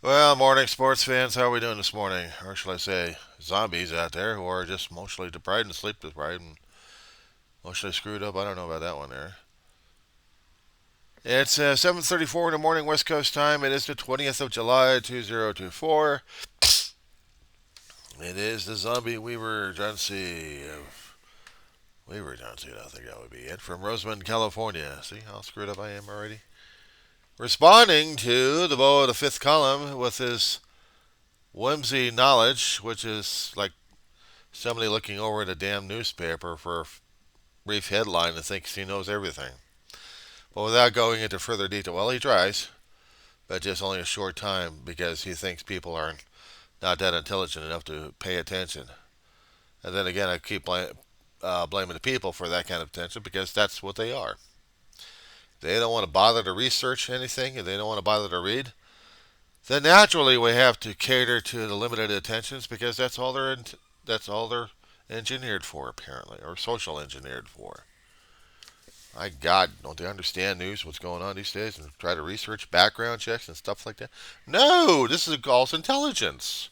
Well, morning, sports fans. How are we doing this morning? Or shall I say, zombies out there who are just emotionally deprived and sleep deprived and emotionally screwed up. I don't know about that one there. It's 7:34 in the morning, West Coast time. It is the 20th of July, 2024. It is the Zombie Weaver Johnson. Weaver Johnson, I think that would be it. From Roseman, California. See how screwed up I am already? Responding to the Beau of the fifth column with his whimsy knowledge, which is like somebody looking over at a damn newspaper for a brief headline and thinks he knows everything. But without going into further detail, well, he tries, but just only a short time because he thinks people are not that intelligent enough to pay attention. And then again, I keep blaming the people for that kind of attention because that's what they are. They don't want to bother to research anything and they don't want to bother to read. Then naturally we have to cater to the limited attentions because that's all they're engineered for apparently, or social engineered for. My God, don't they understand news, what's going on these days, and try to research background checks and stuff like that? No, this is false intelligence.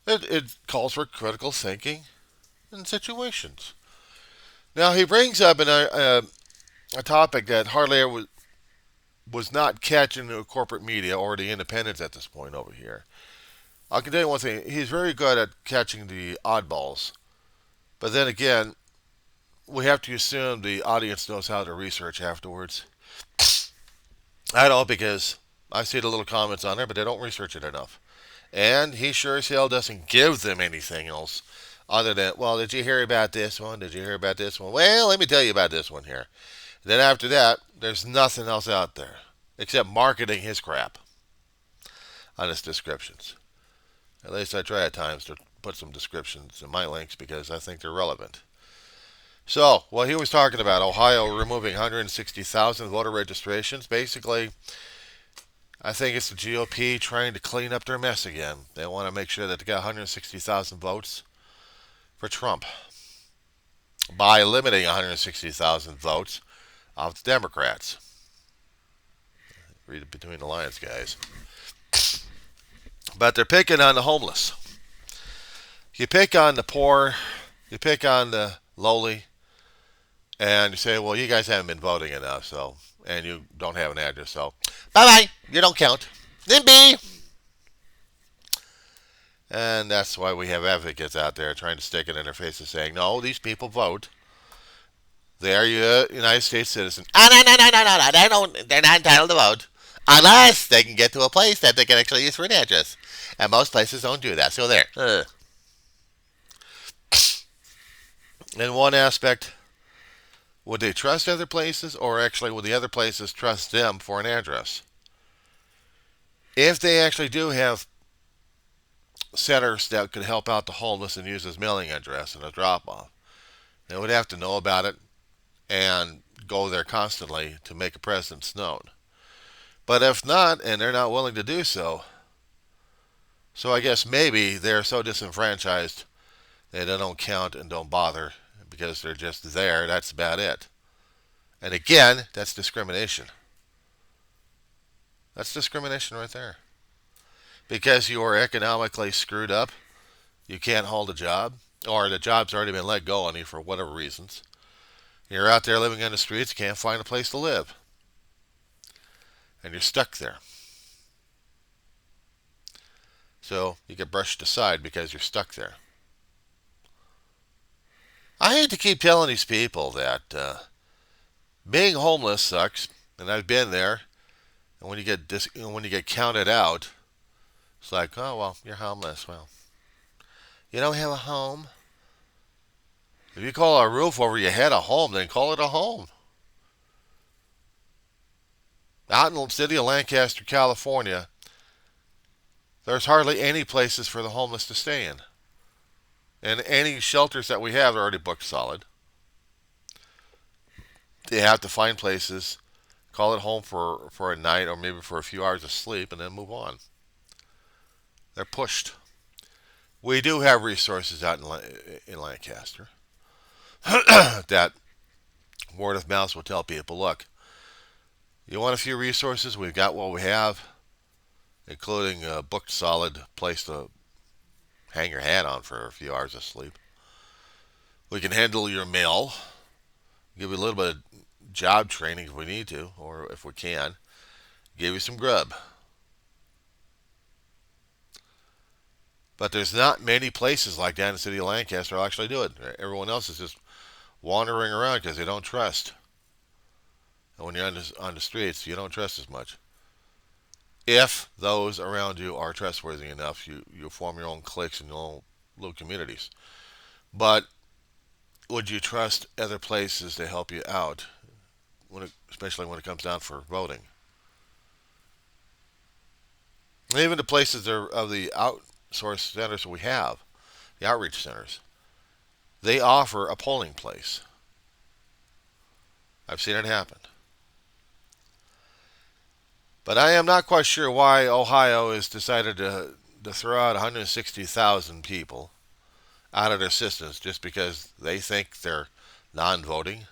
It calls for critical thinking in situations. Now, he brings up a topic that hardly ever was not catching the corporate media or the independents at this point over here. I can tell you one thing, he's very good at catching the oddballs. But then again, we have to assume the audience knows how to research afterwards. I don't because I see the little comments on there, but they don't research it enough. And he sure as hell doesn't give them anything else other than, well, did you hear about this one? Did you hear about this one? Well, let me tell you about this one here. Then after that, there's nothing else out there except marketing his crap on his descriptions. At least I try at times to put some descriptions in my links because I think they're relevant. So, well, he was talking about Ohio removing 160,000 voter registrations. Basically, I think it's the GOP trying to clean up their mess again. They want to make sure that they got 160,000 votes for Trump by limiting 160,000 votes of the Democrats. Read it between the lines, guys. But they're picking on the homeless. You pick on the poor, you pick on the lowly, and you say, well, you guys haven't been voting enough, so, and you don't have an address, so bye bye, you don't count. NIMBY! And that's why we have advocates out there trying to stick it in their faces saying, no, these people vote. They are United States citizens. Oh, no, no, no, no, no, no. They're not entitled to vote. Unless they can get to a place that they can actually use for an address. And most places don't do that. So there. In one aspect, would they trust other places, or actually would the other places trust them for an address? If they actually do have centers that could help out the homeless and use as mailing address and a drop off, they would have to know about it and go there constantly to make a presence known. But if not, and they're not willing to do so, so I guess maybe they're so disenfranchised they don't count and don't bother because they're just there. That's about it. And again, that's discrimination. That's discrimination right there. Because you are economically screwed up, you can't hold a job, or the job's already been let go on you for whatever reasons. You're out there living on the streets, can't find a place to live, and you're stuck there. So you get brushed aside because you're stuck there. I hate to keep telling these people that being homeless sucks, and I've been there. And when you get counted out, it's like, oh well, you're homeless. Well, you don't have a home. If you call a roof over your head a home, then call it a home. Out in the city of Lancaster, California, there's hardly any places for the homeless to stay in. And any shelters that we have are already booked solid. They have to find places, call it home for a night or maybe for a few hours of sleep, and then move on. They're pushed. We do have resources out in Lancaster that word of mouth will tell people, look, you want a few resources? We've got what we have. including a booked solid place to hang your hat on for a few hours of sleep. We can handle your mail, give you a little bit of job training if we need to, or if we can, give you some grub. But there's not many places like that in the city of Lancaster will actually do it. Everyone else is just wandering around because they don't trust. And when you're on the streets, you don't trust as much. If those around you are trustworthy enough, you form your own cliques and your own little communities. But would you trust other places to help you out, especially when it comes down for voting? And even the places of the outsourced centers we have, the outreach centers, they offer a polling place. I've seen it happen. But I am not quite sure why Ohio has decided to throw out 160,000 people out of their systems just because they think they're non-voting.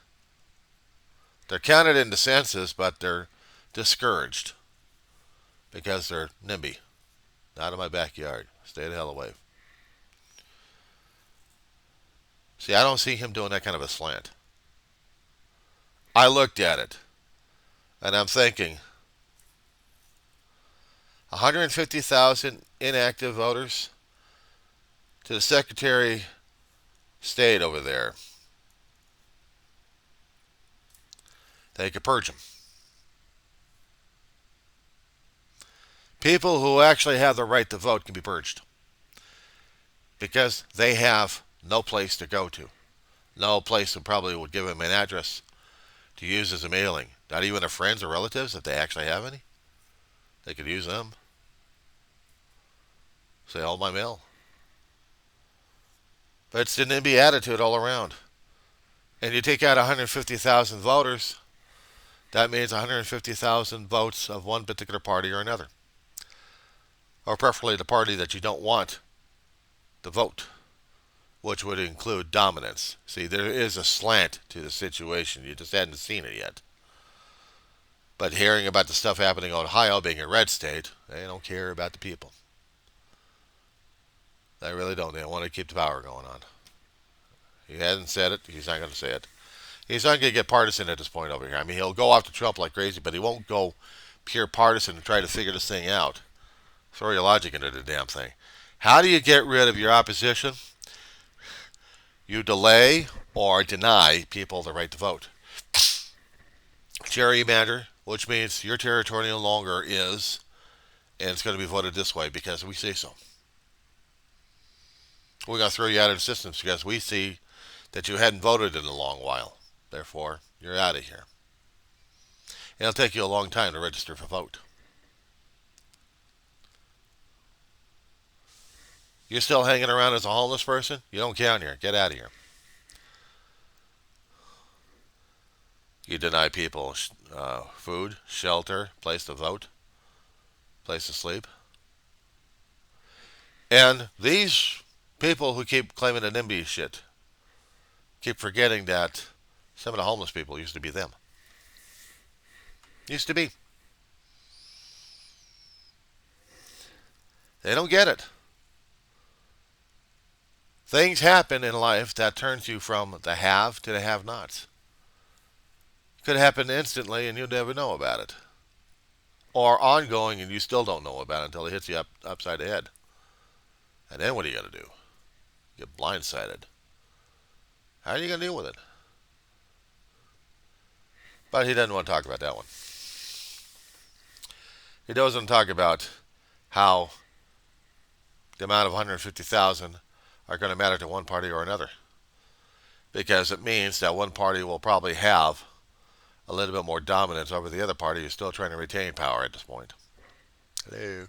They're counted in the census, but they're discouraged because they're NIMBY. Not in my backyard. Stay the hell away. See, I don't see him doing that kind of a slant. I looked at it, and I'm thinking, 150,000 inactive voters to the Secretary of State over there. They could purge them. People who actually have the right to vote can be purged because they have no place to go to. No place that probably would give them an address to use as a mailing. Not even their friends or relatives, if they actually have any. They could use them. Say, hold my mail. But it's the NIMBY attitude all around. And you take out 150,000 voters, that means 150,000 votes of one particular party or another. Or preferably the party that you don't want to vote, which would include dominance. See, there is a slant to the situation. You just hadn't seen it yet. But hearing about the stuff happening in Ohio being a red state, they don't care about the people. They really don't. They want to keep the power going on. He hasn't said it. He's not going to say it. He's not going to get partisan at this point over here. I mean, he'll go after Trump like crazy, but he won't go pure partisan and try to figure this thing out. Throw your logic into the damn thing. How do you get rid of your opposition? You delay or deny people the right to vote. Gerrymander, which means your territory no longer is, and it's going to be voted this way because we say so. We're going to throw you out of the systems because we see that you hadn't voted in a long while. Therefore, you're out of here. And it'll take you a long time to register for vote. You're still hanging around as a homeless person? You don't count here. Get out of here. You deny people food, shelter, place to vote, place to sleep. And these people who keep claiming the NIMBY shit keep forgetting that some of the homeless people used to be them. Used to be. They don't get it. Things happen in life that turns you from the have to the have-nots. Could happen instantly and you'll never know about it. Or ongoing and you still don't know about it until it hits you upside the head. And then what are you going to do? Get blindsided. How are you going to deal with it? But he doesn't want to talk about that one. He doesn't talk about how the amount of 150,000 are going to matter to one party or another. Because it means that one party will probably have a little bit more dominance over the other party who's still trying to retain power at this point. Hello.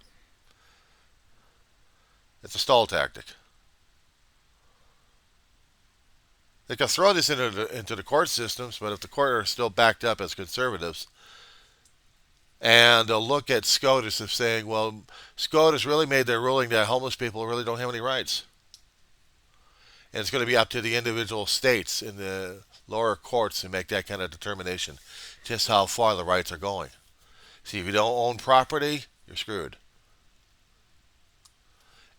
It's a stall tactic. They can throw this into the court systems, but if the court are still backed up as conservatives, and they'll look at SCOTUS of saying, well, SCOTUS really made their ruling that homeless people really don't have any rights. And it's going to be up to the individual states in the lower courts to make that kind of determination, just how far the rights are going. See, if you don't own property, you're screwed.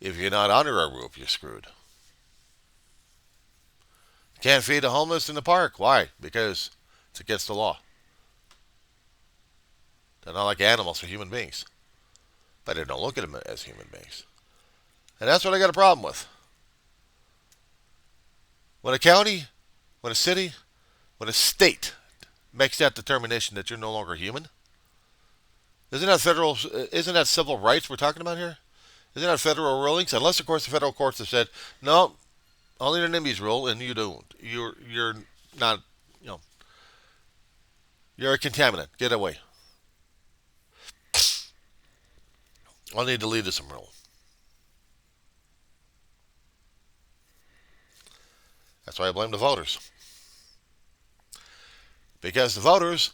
If you're not under a roof, you're screwed. Can't feed the homeless in the park. Why? Because it's against the law. They're not like animals, they're human beings. But they don't look at them as human beings. And that's what I got a problem with. When a county, when a city, when a state makes that determination that you're no longer human, isn't that federal? Isn't that civil rights we're talking about here? Isn't that federal rulings? Unless, of course, the federal courts have said no, only the NIMBYs rule, and you don't. You're not. You know, you're a contaminant. Get away. I'll need to lead to some rule. That's why I blame the voters. Because the voters,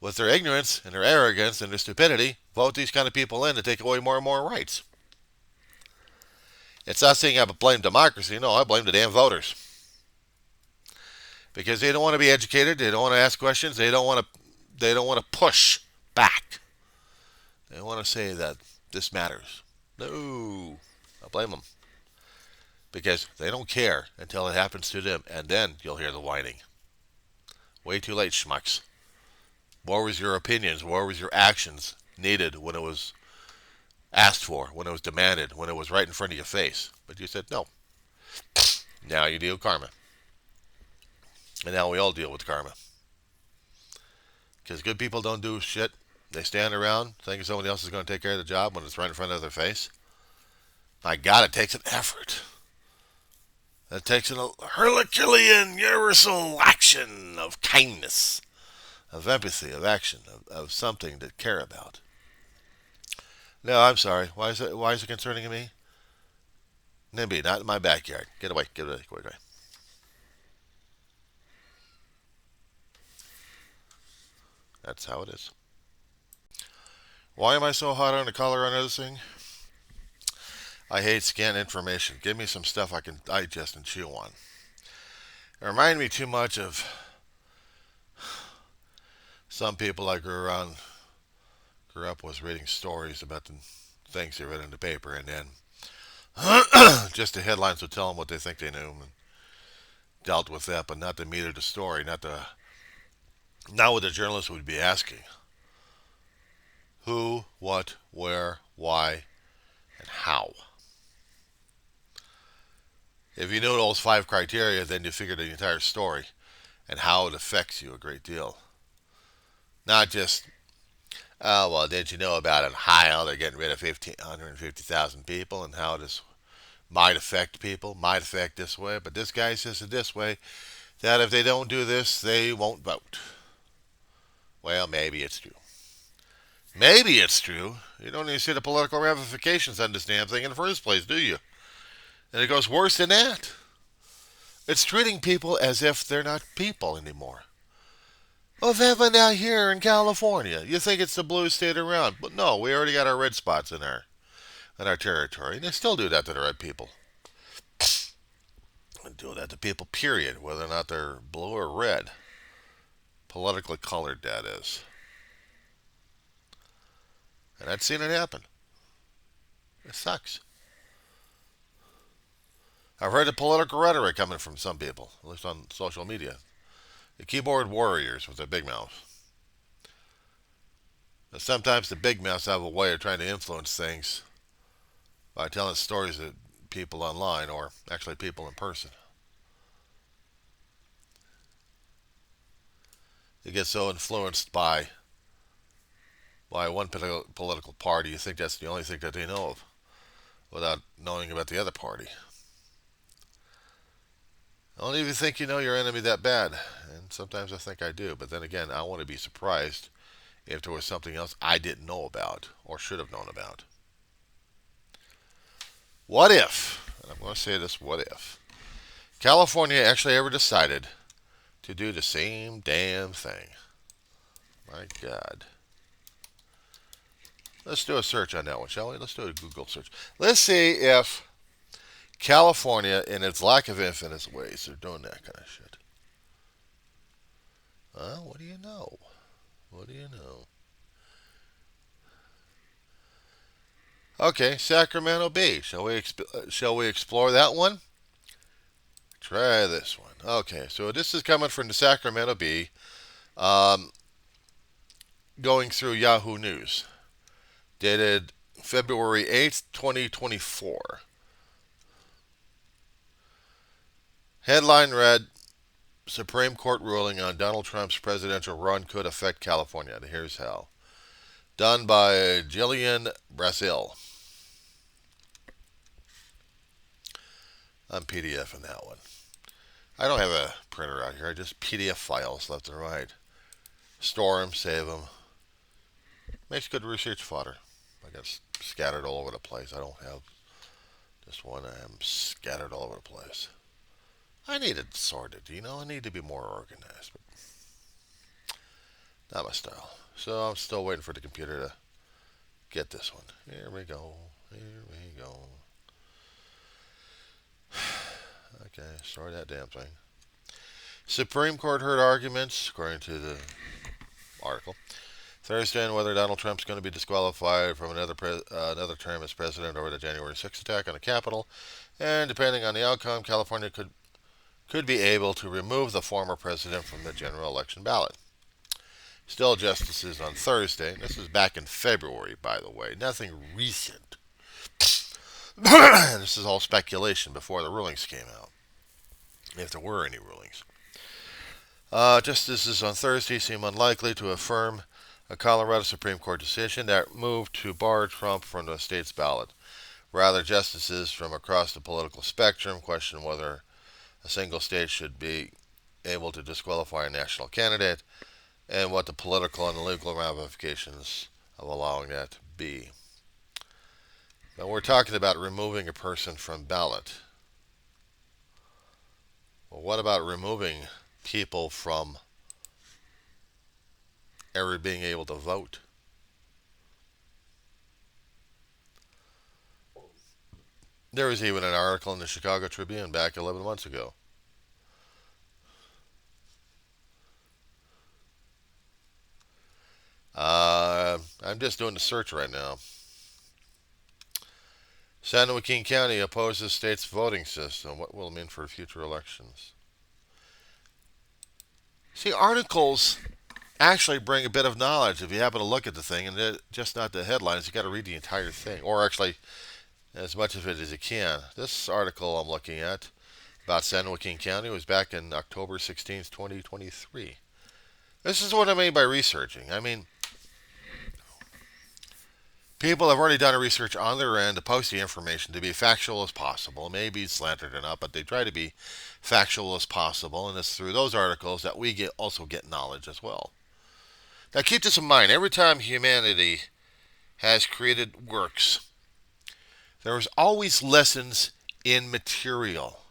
with their ignorance and their arrogance and their stupidity, vote these kind of people in to take away more and more rights. It's not saying I blame democracy. No, I blame the damn voters. Because they don't want to be educated. They don't want to ask questions. They don't want to. They don't want to push back. They want to say that this matters. No, I blame them. Because they don't care until it happens to them, and then you'll hear the whining. Way too late, schmucks. Where was your opinions? Where was your actions needed when it was asked for, when it was demanded, when it was right in front of your face? But you said no. Now you deal with karma. And now we all deal with karma. Because good people don't do shit. They stand around thinking somebody else is going to take care of the job when it's right in front of their face. My God, it takes an effort. It takes a Herculean universal action of kindness, of empathy, of action, of something to care about. No, I'm sorry. Why is it concerning me? NIMBY, not in my backyard. Get away. Get away. Get away. That's how it is. Why am I so hot on the collar on this thing? I hate scant information. Give me some stuff I can digest and chew on. It reminds me too much of some people I grew up with reading stories about the things they read in the paper, and then just the headlines would tell them what they think they knew and dealt with that, but not the meat of the story, not what the journalist would be asking. Who, what, where, why, and how. If you knew those 5 criteria, then you figured the entire story and how it affects you a great deal. Not just, oh, well, did you know about Ohio? They're getting rid of 150,000 people and how this might affect people, might affect this way. But this guy says it this way, that if they don't do this, they won't vote. Well, maybe it's true. Maybe it's true. You don't even see the political ramifications on this damn thing in the first place, do you? And it goes worse than that. It's treating people as if they're not people anymore. Well, Evan out here in California, you think it's the blue state around. But no, we already got our red spots in our territory. And they still do that to the red people. And do that to people, period, whether or not they're blue or red. Politically colored, that is. And I've seen it happen. It sucks. I've heard the political rhetoric coming from some people, at least on social media. The keyboard warriors with their big mouths. Now, sometimes the big mouths have a way of trying to influence things by telling stories to people online or actually people in person. You get so influenced by one political party, you think that's the only thing that they know of without knowing about the other party. I don't even think you know your enemy that bad, and sometimes I think I do. But then again, I want to be surprised if there was something else I didn't know about or should have known about. What if, and I'm going to say this, what if California actually ever decided to do the same damn thing? My God. Let's do a search on that one, shall we? Let's do a Google search. Let's see if California, in its lack of infinite ways, are doing that kind of shit. What do you know? What do you know? Okay, Sacramento Bee. Shall we explore that one? Try this one. Okay, so this is coming from the Sacramento Bee, um, going through Yahoo News, dated February 8th, 2024. Headline read: Supreme Court ruling on Donald Trump's presidential run could affect California. Here's how. Done by Jillian Brazil. I'm PDF in that one. I don't have a printer out here. I just PDF files left and right. Store them, save them. Makes good research fodder. I got scattered all over the place. I don't have just one. I am scattered all over the place. I need it sorted, I need to be more organized, but not my style. So I'm still waiting for the computer to get this one. Here we go. Here we go. Okay, start that damn thing. Supreme Court heard arguments, according to the article, Thursday on whether Donald Trump's going to be disqualified from another term as president over the January 6th attack on the Capitol, and depending on the outcome, California could be able to remove the former president from the general election ballot. Still, justices on Thursday. This is back in February, by the way. Nothing recent. This is all speculation before the rulings came out, if there were any rulings. Justices on Thursday seem unlikely to affirm a Colorado Supreme Court decision that moved to bar Trump from the state's ballot. Rather, justices from across the political spectrum question whether a single state should be able to disqualify a national candidate and what the political and legal ramifications of allowing that to be. Now, we're talking about removing a person from ballot. Well, what about removing people from ever being able to vote? There was even an article in the Chicago Tribune back 11 months ago. I'm just doing the search right now. San Joaquin County opposes state's voting system. What will it mean for future elections? See, articles actually bring a bit of knowledge if you happen to look at the thing, and just not the headlines. You got to read the entire thing, or actually as much of it as you can. This article I'm looking at about San Joaquin County was back in October 16th, 2023. This is what I mean by researching. I mean, people have already done a research on their end to post the information to be factual as possible. Maybe slanted enough, but they try to be factual as possible, and it's through those articles that we also get knowledge as well. Now keep this in mind. Every time humanity has created works, there is always lessons in material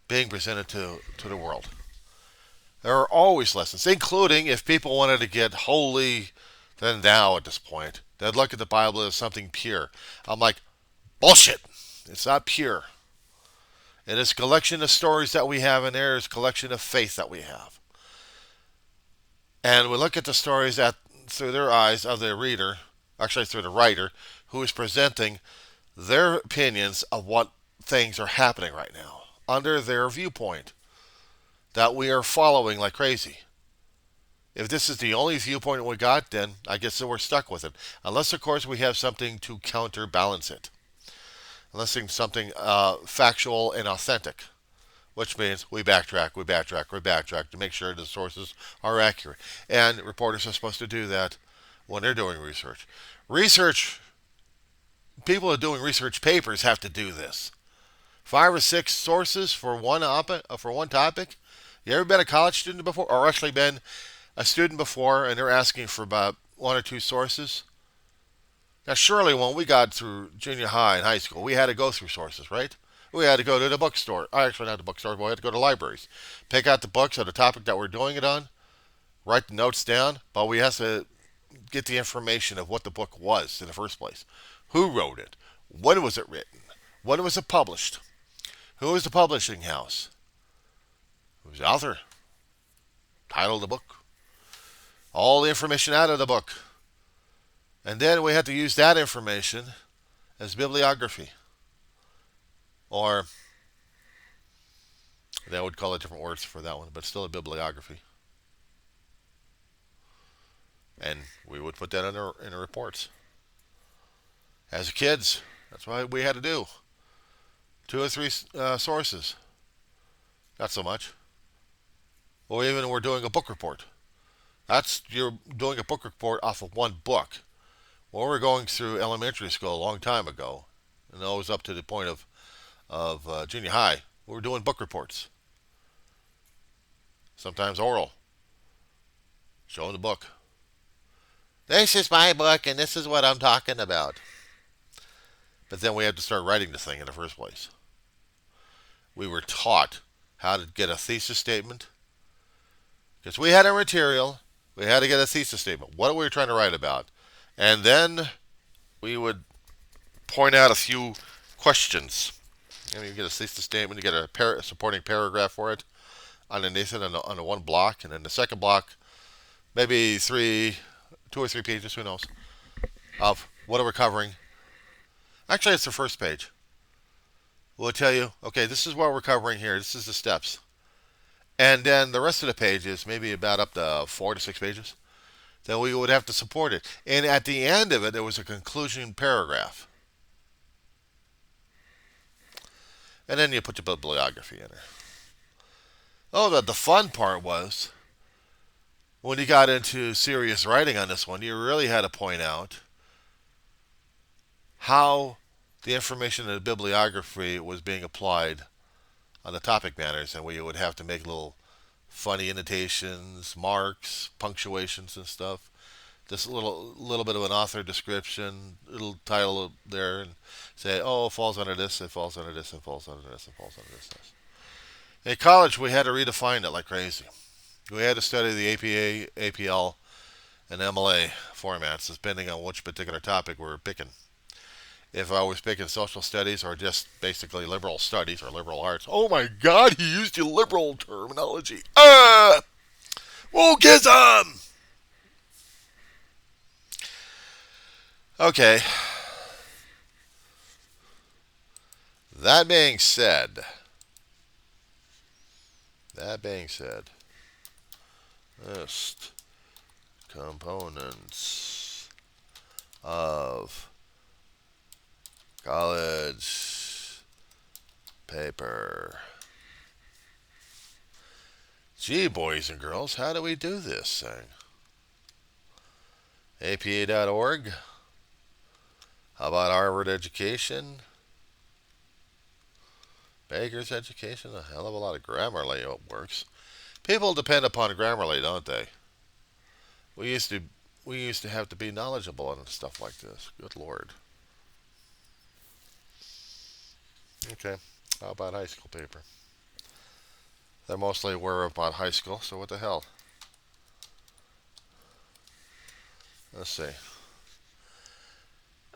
being presented to the world. There are always lessons, including if people wanted to get holy than thou at this point, they'd look at the Bible as something pure. I'm like, bullshit. It's not pure. It is a collection of stories that we have in there. It's a collection of faith that we have. And we look at the stories through their eyes of the reader, actually through the writer, who is presenting their opinions of what things are happening right now under their viewpoint that we are following like crazy. If this is the only viewpoint we got, then I guess that we're stuck with it. Unless, of course, we have something to counterbalance it. Unless it's something factual and authentic, which means we backtrack to make sure the sources are accurate. And reporters are supposed to do that when they're doing research. People who are doing research papers have to do this. 5 or 6 sources for one topic. You ever been a college student before, or actually been a student before, and they're asking for about 1 or 2 sources? Now, surely when we got through junior high and high school, we had to go through sources, right? We had to go to the bookstore. Actually, not the bookstore, but we had to go to libraries. Pick out the books of the topic that we're doing it on, write the notes down, but we have to get the information of what the book was in the first place. Who wrote it? When was it written? When was it published? Who was the publishing house? Who was the author? Title of the book? All the information out of the book. And then we had to use that information as bibliography. Or they would call it different words for that one, but still a bibliography. And we would put that in our reports. As kids, that's what we had to do. 2 or 3 sources. Not so much. Or even we're doing a book report. You're doing a book report off of one book. Well, we're going through elementary school a long time ago, and always up to the point of junior high. We were doing book reports. Sometimes oral. Showing the book. This is my book, and this is what I'm talking about. But then we had to start writing the thing in the first place. We were taught how to get a thesis statement. Because we had our material, we had to get a thesis statement. What are we trying to write about? And then we would point out a few questions. You get a thesis statement, you get a supporting paragraph for it underneath it on the one block, and then the second block, maybe 2 or 3 pages, who knows, of what are we covering. Actually, it's the first page. We'll tell you, okay, this is what we're covering here. This is the steps. And then the rest of the page is maybe about up to 4 to 6 pages. Then we would have to support it. And at the end of it, there was a conclusion paragraph. And then you put your bibliography in there. Oh, the fun part was when you got into serious writing on this one, you really had to point out how the information in the bibliography was being applied on the topic matters, and we would have to make little funny annotations, marks, punctuations, and stuff. Just a little bit of an author description, little title there, and say, oh, it falls under this, it falls under this, it falls under this, it falls under this. In college, we had to redefine it like crazy. We had to study the APA, APL, and MLA formats, depending on which particular topic we were picking. If I was picking social studies or just basically liberal studies or liberal arts, oh my God, he used your liberal terminology. Wokeism! Okay. That being said, list components of college paper. Gee, boys and girls, how do we do this thing? APA.org. How about Harvard Education? Baker's Education? A hell of a lot of Grammarly works. People depend upon Grammarly, don't they? We used to have to be knowledgeable on stuff like this. Good Lord. Okay, how about high school paper? They're mostly aware about high school, so what the hell? Let's see.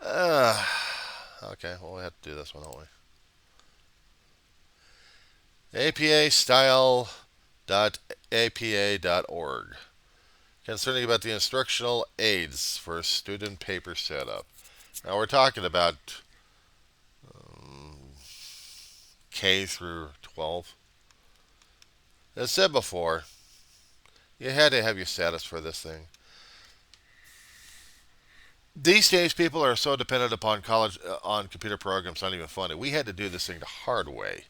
Okay, well, we have to do this one, don't we? APA-style.apa.org. Concerning about the instructional aids for student paper setup. Now, we're talking about K through 12. As said before, you had to have your status for this thing. These days, people are so dependent upon college on computer programs, not even funny. We had to do this thing the hard way.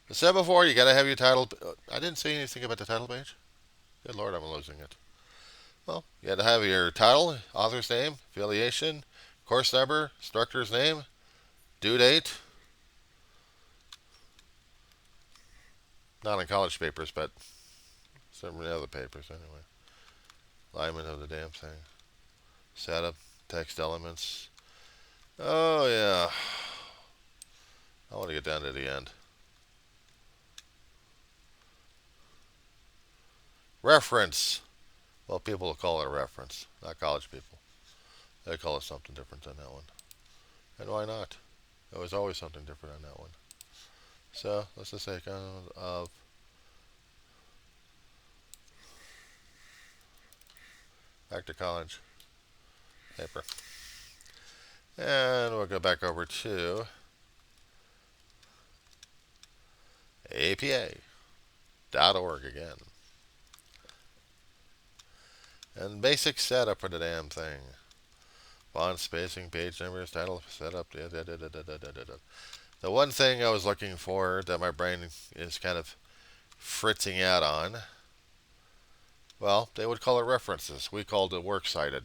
As said before, you got to have your title. I didn't say anything about the title page. Good Lord, I'm losing it. Well, you had to have your title, author's name, affiliation, course number, instructor's name, due date. Not in college papers, but some of the other papers anyway. Alignment of the damn thing. Setup, text elements. Oh, yeah. I want to get down to the end. Reference. Well, people will call it a reference, not college people. They call it something different than that one. And why not? There was always something different on that one. So, let's just say of back to college paper. go back over to APA.org again. And basic setup for the damn thing. Font spacing, page numbers, title setup. The one thing I was looking for that my brain is kind of fritzing out on, well, they would call it references. We called it works cited.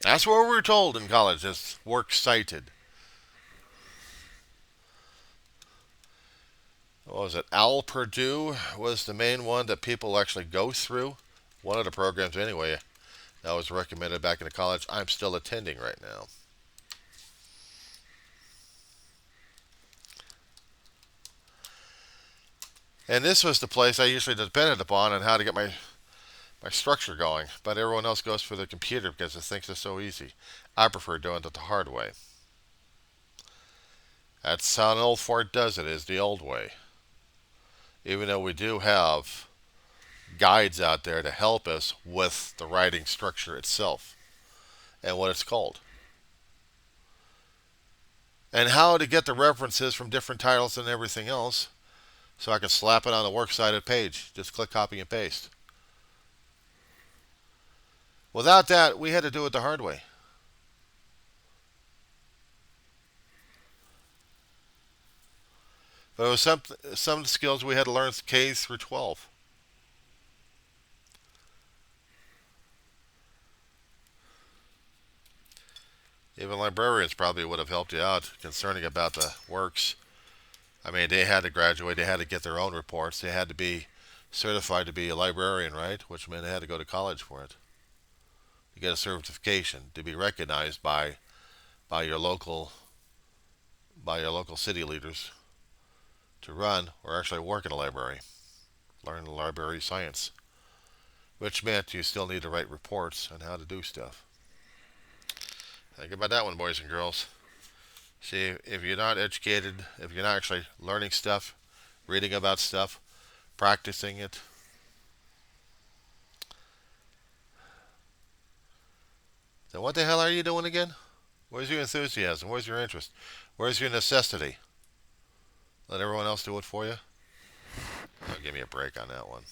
That's what we were told in college, is works cited. What was it? Al Purdue was the main one that people actually go through. One of the programs, anyway, that was recommended back in the college. I'm still attending right now. And this was the place I usually depended upon on how to get my structure going. But everyone else goes for the computer because it thinks it's so easy. I prefer doing it the hard way. That's how an old fort does it, is the old way. Even though we do have guides out there to help us with the writing structure itself and what it's called. And how to get the references from different titles and everything else, so I can slap it on the works cited page. Just click copy and paste. Without that, we had to do it the hard way. But it was some skills we had to learn K through 12. Even librarians probably would have helped you out concerning about the works. I mean, they had to graduate. They had to get their own reports. They had to be certified to be a librarian, right? Which meant they had to go to college for it. To get a certification, to be recognized by your local city leaders to run or actually work in a library, learn the library science, which meant you still need to write reports on how to do stuff. Think about that one, boys and girls. See, if you're not educated, if you're not actually learning stuff, reading about stuff, practicing it, then what the hell are you doing again? Where's your enthusiasm? Where's your interest? Where's your necessity? Let everyone else do it for you? Oh, give me a break on that one.